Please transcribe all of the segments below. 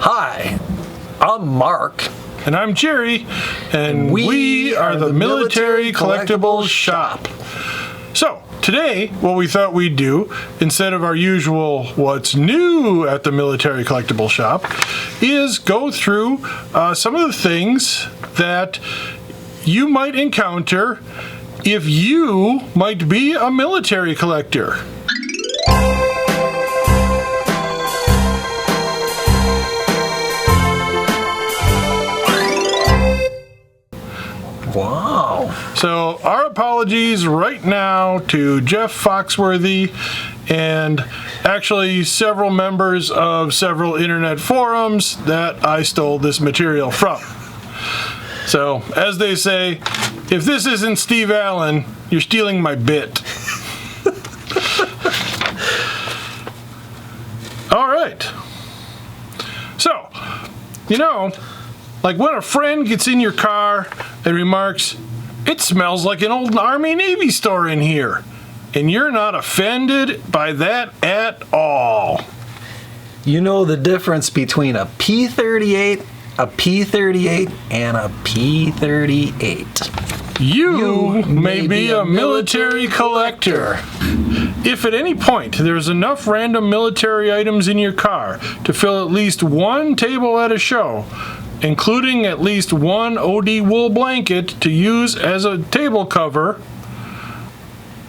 Hi, I'm Mark. And I'm Jerry, and we are the Military Collectibles Shop. So, today, what we thought we'd do, instead of our usual what's new at the Military Collectibles Shop, is go through some of the things that you might encounter if you might be a military collector. Wow. So our apologies right now to Jeff Foxworthy and actually several members of several internet forums that I stole this material from. So, as they say, if this isn't Steve Allen, you're stealing my bit. All right. So, like when a friend gets in your car and remarks, "It smells like an old Army-Navy store in here," and you're not offended by that at all. You know the difference between a P-38, a P-38, and a P-38. You may be a military collector. If at any point there's enough random military items in your car to fill at least one table at a show, including at least one OD wool blanket to use as a table cover.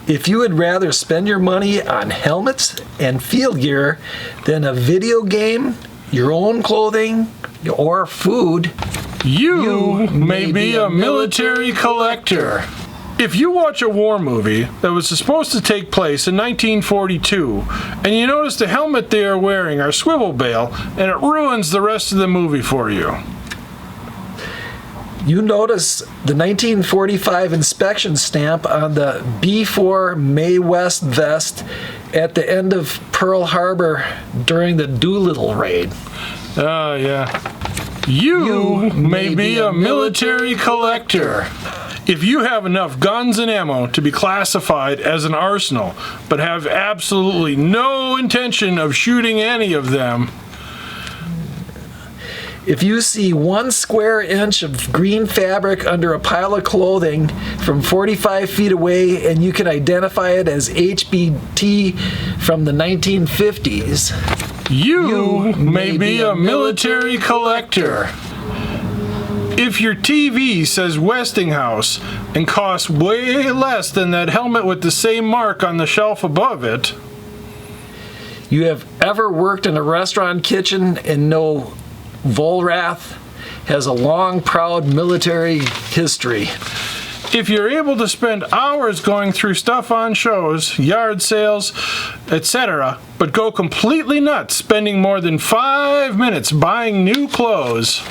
If you would rather spend your money on helmets and field gear than a video game, your own clothing, or food, you may be a military collector. If you watch a war movie that was supposed to take place in 1942, and you notice the helmet they are wearing are swivel bail, and it ruins the rest of the movie for you. You notice the 1945 inspection stamp on the B-4 Mae West vest at the end of Pearl Harbor during the Doolittle raid. Oh, yeah. You may be a military collector. If you have enough guns and ammo to be classified as an arsenal, but have absolutely no intention of shooting any of them. If you see 1 square inch of green fabric under a pile of clothing from 45 feet away and you can identify it as HBT from the 1950s, you may be a military collector. If your TV says Westinghouse and costs way less than that helmet with the same mark on the shelf above it, you have ever worked in a restaurant kitchen and know Volrath has a long, proud military history. If you're able to spend hours going through stuff on shows, yard sales, etc., but go completely nuts spending more than 5 minutes buying new clothes,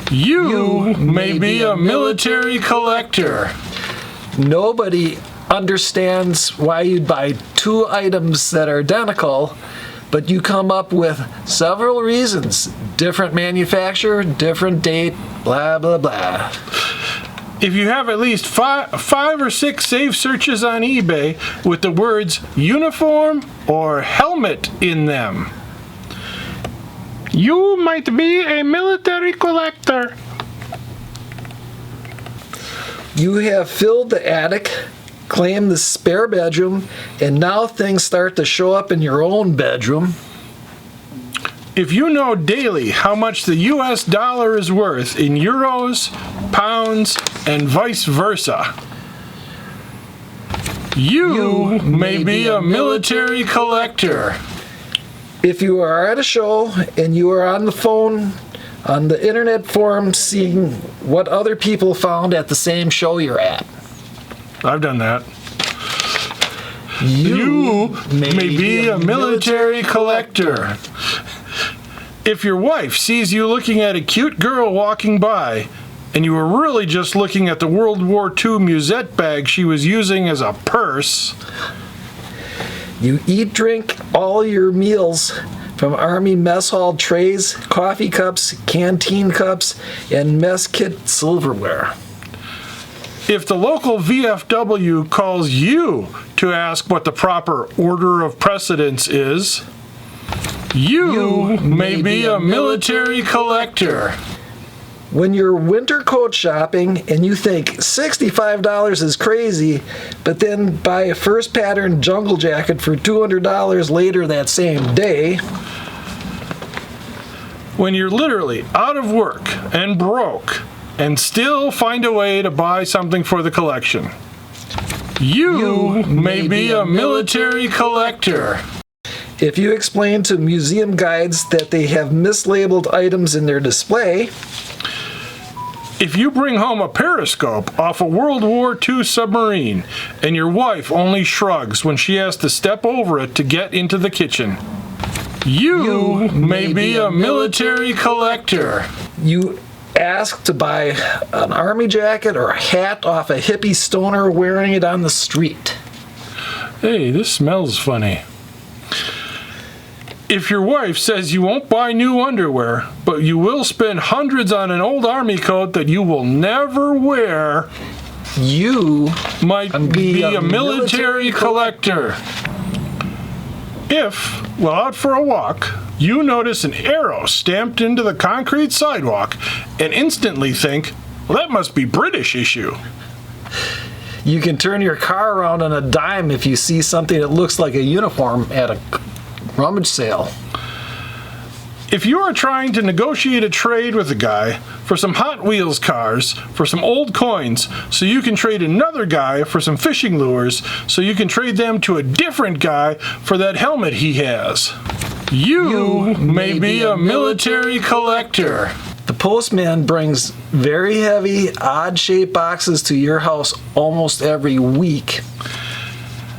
you may be a military collector. Nobody understands why you'd buy 2 items that are identical, but you come up with several reasons. Different manufacturer, different date, blah, blah, blah. If you have at least five or six safe searches on eBay with the words uniform or helmet in them, you might be a military collector. You have filled the attic, claimed the spare bedroom, and now things start to show up in your own bedroom. If you know daily how much the US dollar is worth in euros, pounds, and vice versa, you may be a military collector. If you are at a show and you are on the phone, on the internet forum, seeing what other people found at the same show you're at. I've done that. You may be a military collector. If your wife sees you looking at a cute girl walking by, and you were really just looking at the World War II musette bag she was using as a purse. You eat, drink all your meals from Army mess hall trays, coffee cups, canteen cups, and mess kit silverware. If the local VFW calls you to ask what the proper order of precedence is, You may be a military collector. When you're winter coat shopping and you think $65 is crazy, but then buy a first pattern jungle jacket for $200 later that same day. When you're literally out of work and broke and still find a way to buy something for the collection. You may be a military collector. If you explain to museum guides that they have mislabeled items in their display. If you bring home a periscope off a World War II submarine and your wife only shrugs when she has to step over it to get into the kitchen. You may be a military collector. You ask to buy an army jacket or a hat off a hippie stoner wearing it on the street. Hey, this smells funny. If your wife says you won't buy new underwear, but you will spend hundreds on an old army coat that you will never wear, you might be a military collector. If, while out for a walk, you notice an arrow stamped into the concrete sidewalk and instantly think, well, that must be British issue. You can turn your car around on a dime if you see something that looks like a uniform at a rummage sale. If you are trying to negotiate a trade with a guy for some Hot Wheels cars, for some old coins, so you can trade another guy for some fishing lures, so you can trade them to a different guy for that helmet he has, you may be a military collector. The postman brings very heavy, odd-shaped boxes to your house almost every week.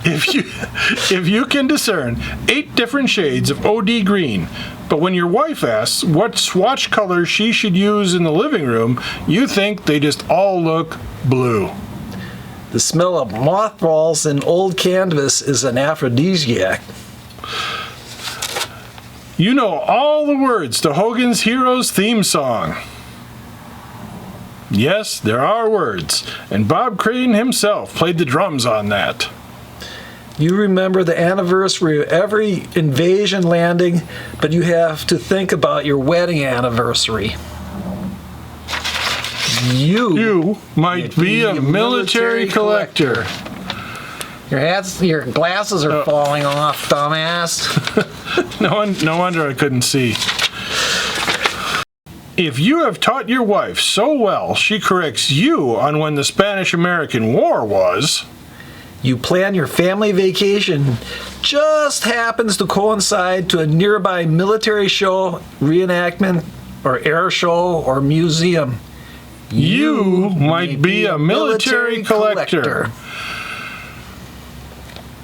If you can discern 8 different shades of OD green, but when your wife asks what swatch color she should use in the living room, you think they just all look blue. The smell of mothballs and old canvas is an aphrodisiac. You know all the words to Hogan's Heroes theme song. Yes, there are words, and Bob Crane himself played the drums on that. You remember the anniversary of every invasion landing, but you have to think about your wedding anniversary. You might be a military collector. Your glasses are falling off, dumbass. No wonder I couldn't see. If you have taught your wife so well she corrects you on when the Spanish-American War was, you plan your family vacation just happens to coincide to a nearby military show, reenactment, or air show, or museum. You might be a military collector.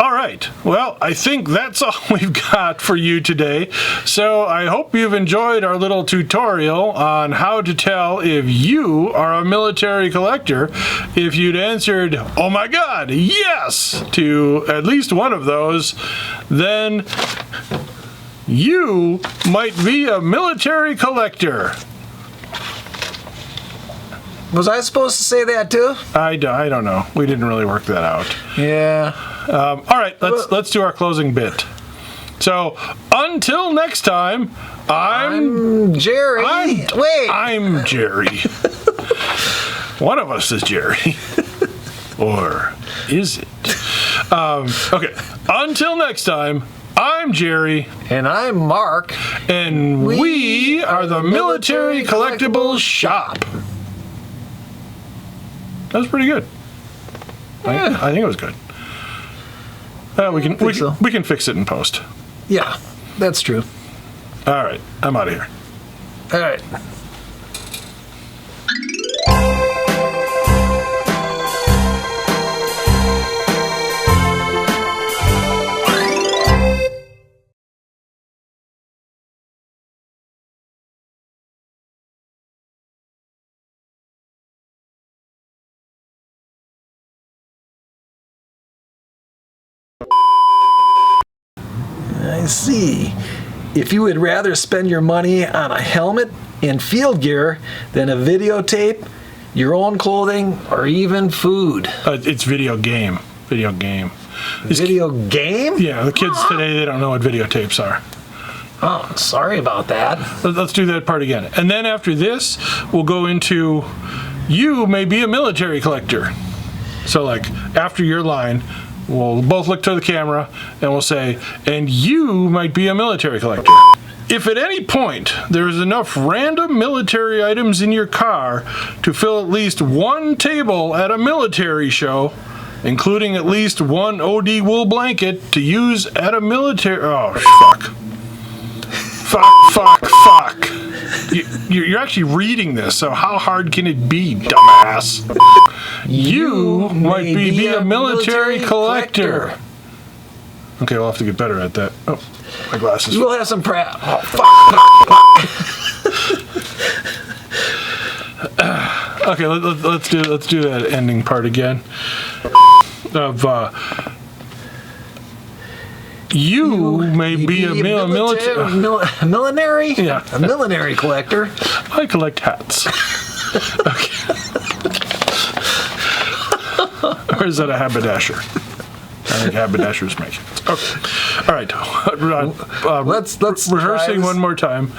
All right. Well, I think that's all we've got for you today. So I hope you've enjoyed our little tutorial on how to tell if you are a military collector. If you'd answered, oh my God, yes, to at least one of those, then you might be a military collector. Was I supposed to say that too? I don't know. We didn't really work that out. Yeah. All right, let's do our closing bit. So until next time, I'm Jerry. I'm Jerry. One of us is Jerry, or is it? Okay. Until next time, I'm Jerry, and I'm Mark, and we are the Military Collectibles Shop. That was pretty good. Yeah. I think it was good. We can fix it in post. Yeah, that's true. All right, I'm out of here. All right. I see. If you would rather spend your money on a helmet and field gear than a videotape, your own clothing, or even food. It's video game. Video game. Video game? Yeah, the kids today, they don't know what videotapes are. Oh, sorry about that. Let's do that part again. And then after this, we'll go into you may be a military collector. So like after your line, we'll both look to the camera and we'll say, and you might be a military collector. If at any point there is enough random military items in your car to fill at least one table at a military show, including at least one OD wool blanket to use at a military... Oh, fuck. Fuck. You're actually reading this, so how hard can it be, dumbass? You might be a military collector. Okay, we'll have to get better at that. Oh, my glasses. We'll have some prep. Oh, fuck. Okay, let's do that ending part again. Of you may be a military. Yeah, a military collector. I collect hats. Okay. Or is that a haberdasher? I think haberdashers make it. Okay. All right. Let's rehearsing one more time.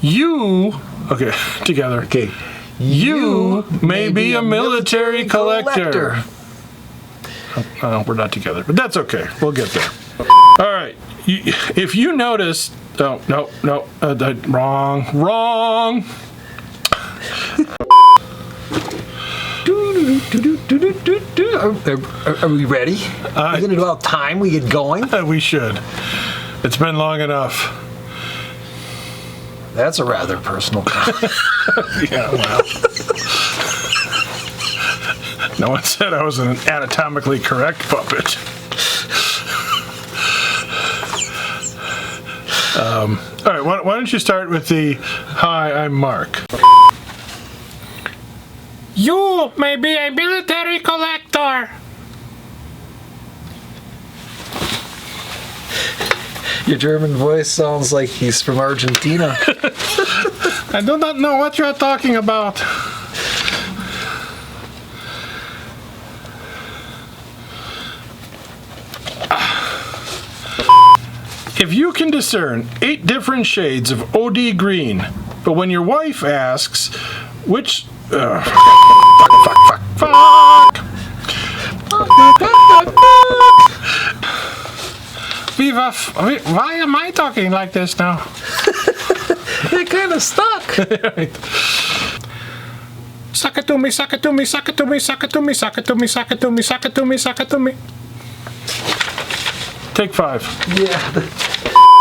You. Okay. Together. Okay. You may be a military collector. We're not together, but that's okay. We'll get there. All right. If you notice... No. Wrong. Are we ready? Isn't it about time we get going? We should. It's been long enough. That's a rather personal comment. Yeah, well. No one said I was an anatomically correct puppet. All right, why don't you start with the hi, I'm Mark. You may be a military collector. Your German voice sounds like he's from Argentina. I do not know what you're talking about. If you can discern 8 different shades of OD green, but when your wife asks which... fuck. Viva, why am I talking like this now? It kind of stuck. Suck it to me, suck it to me, suck it to me, suck it to me, suck it to me, suck it to me, suck it to me, suck it to me. Take 5. Yeah.